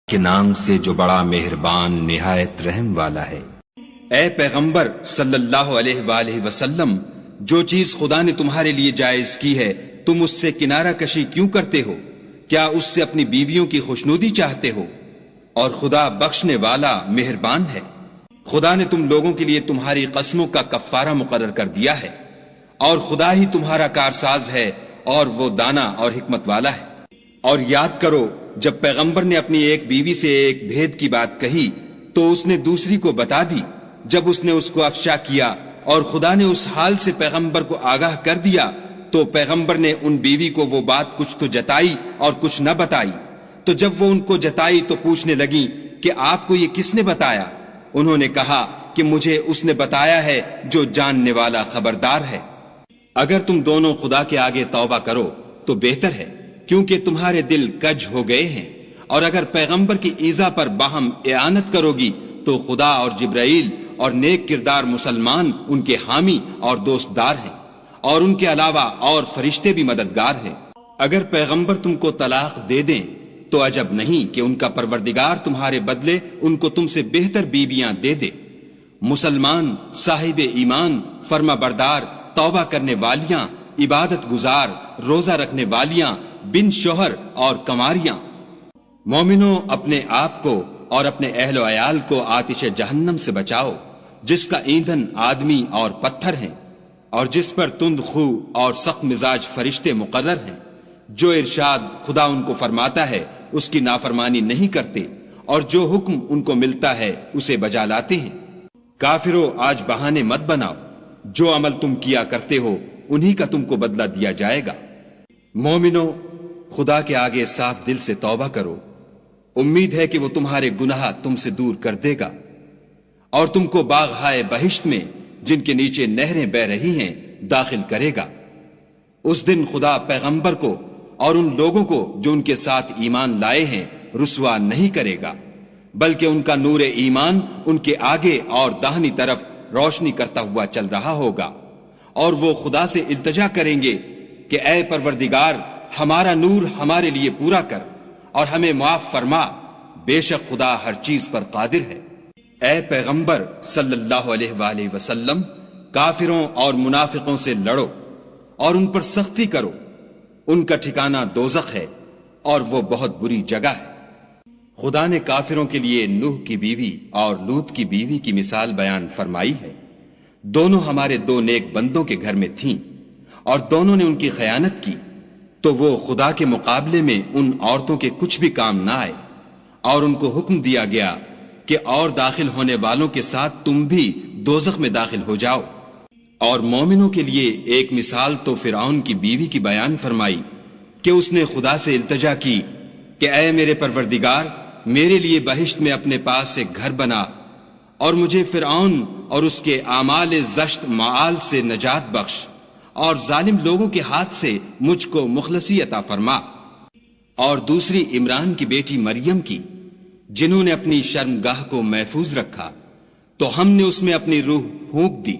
کے نام سے جو بڑا مہربان نہایت رحم والا ہے۔ اے پیغمبر صلی اللہ علیہ وآلہ وسلم، جو چیز خدا نے تمہارے لیے جائز کی ہے تم اس سے کنارہ کشی کیوں کرتے ہو؟ کیا اس سے اپنی بیویوں کی خوشنودی چاہتے ہو؟ اور خدا بخشنے والا مہربان ہے۔ خدا نے تم لوگوں کے لیے تمہاری قسموں کا کفارہ مقرر کر دیا ہے، اور خدا ہی تمہارا کارساز ہے اور وہ دانا اور حکمت والا ہے۔ اور یاد کرو جب پیغمبر نے اپنی ایک بیوی سے ایک بھید کی بات کہی تو اس نے دوسری کو بتا دی۔ جب اس نے اس کو افشا کیا اور خدا نے اس حال سے پیغمبر کو آگاہ کر دیا تو پیغمبر نے ان بیوی کو وہ بات کچھ تو جتائی اور کچھ نہ بتائی۔ تو جب وہ ان کو جتائی تو پوچھنے لگیں کہ آپ کو یہ کس نے بتایا؟ انہوں نے کہا کہ مجھے اس نے بتایا ہے جو جاننے والا خبردار ہے۔ اگر تم دونوں خدا کے آگے توبہ کرو تو بہتر ہے، کیونکہ تمہارے دل کج ہو گئے ہیں، اور اگر پیغمبر کی ایذا پر باہم اعانت کرو گی تو خدا اور جبرائیل اور نیک کردار مسلمان ان کے حامی اور دوست دار ہیں، اور ان کے علاوہ اور فرشتے بھی مددگار ہیں۔ اگر پیغمبر تم کو طلاق دے دیں تو عجب نہیں کہ ان کا پروردگار تمہارے بدلے ان کو تم سے بہتر بیویاں دے دے، مسلمان، صاحب ایمان، فرما بردار، توبہ کرنے والیاں، عبادت گزار، روزہ رکھنے والیاں، بن شوہر اور کنواریاں۔ مومنوں، اپنے آپ کو اور اپنے اہل و عیال کو آتش جہنم سے بچاؤ، جس کا ایندھن آدمی اور پتھر ہیں، اور جس پر تند خو اور سخت مزاج فرشتے مقرر ہیں۔ جو ارشاد خدا ان کو فرماتا ہے اس کی نافرمانی نہیں کرتے، اور جو حکم ان کو ملتا ہے اسے بجا لاتے ہیں۔ کافروں، آج بہانے مت بناؤ، جو عمل تم کیا کرتے ہو انہی کا تم کو بدلہ دیا جائے گا۔ مومنوں، خدا کے آگے صاف دل سے توبہ کرو، امید ہے کہ وہ تمہارے گناہ تم سے دور کر دے گا، اور تم کو باغ ہائے بہشت میں جن کے نیچے نہریں بہ رہی ہیں داخل کرے گا۔ اس دن خدا پیغمبر کو اور ان لوگوں کو جو ان کے ساتھ ایمان لائے ہیں رسوا نہیں کرے گا، بلکہ ان کا نور ایمان ان کے آگے اور داہنی طرف روشنی کرتا ہوا چل رہا ہوگا، اور وہ خدا سے التجا کریں گے کہ اے پروردگار، ہمارا نور ہمارے لیے پورا کر اور ہمیں معاف فرما، بے شک خدا ہر چیز پر قادر ہے۔ اے پیغمبر صلی اللہ علیہ وآلہ وسلم، کافروں اور منافقوں سے لڑو اور ان پر سختی کرو، ان کا ٹھکانہ دوزخ ہے اور وہ بہت بری جگہ ہے۔ خدا نے کافروں کے لیے نوح کی بیوی اور لوط کی بیوی کی مثال بیان فرمائی ہے۔ دونوں ہمارے دو نیک بندوں کے گھر میں تھیں، اور دونوں نے ان کی خیانت کی، تو وہ خدا کے مقابلے میں ان عورتوں کے کچھ بھی کام نہ آئے، اور ان کو حکم دیا گیا کہ اور داخل ہونے والوں کے ساتھ تم بھی دوزخ میں داخل ہو جاؤ۔ اور مومنوں کے لیے ایک مثال تو فرعون کی بیوی کی بیان فرمائی کہ اس نے خدا سے التجا کی کہ اے میرے پروردگار، میرے لیے بہشت میں اپنے پاس ایک گھر بنا، اور مجھے فرعون اور اس کے اعمال زشت معال سے نجات بخش، اور ظالم لوگوں کے ہاتھ سے مجھ کو مخلصی عطا فرما۔ اور دوسری عمران کی بیٹی مریم کی، جنہوں نے اپنی شرمگاہ کو محفوظ رکھا تو ہم نے اس میں اپنی روح پھونک دی،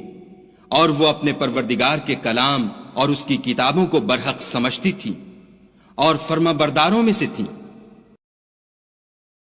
اور وہ اپنے پروردگار کے کلام اور اس کی کتابوں کو برحق سمجھتی تھی اور فرما برداروں میں سے تھی۔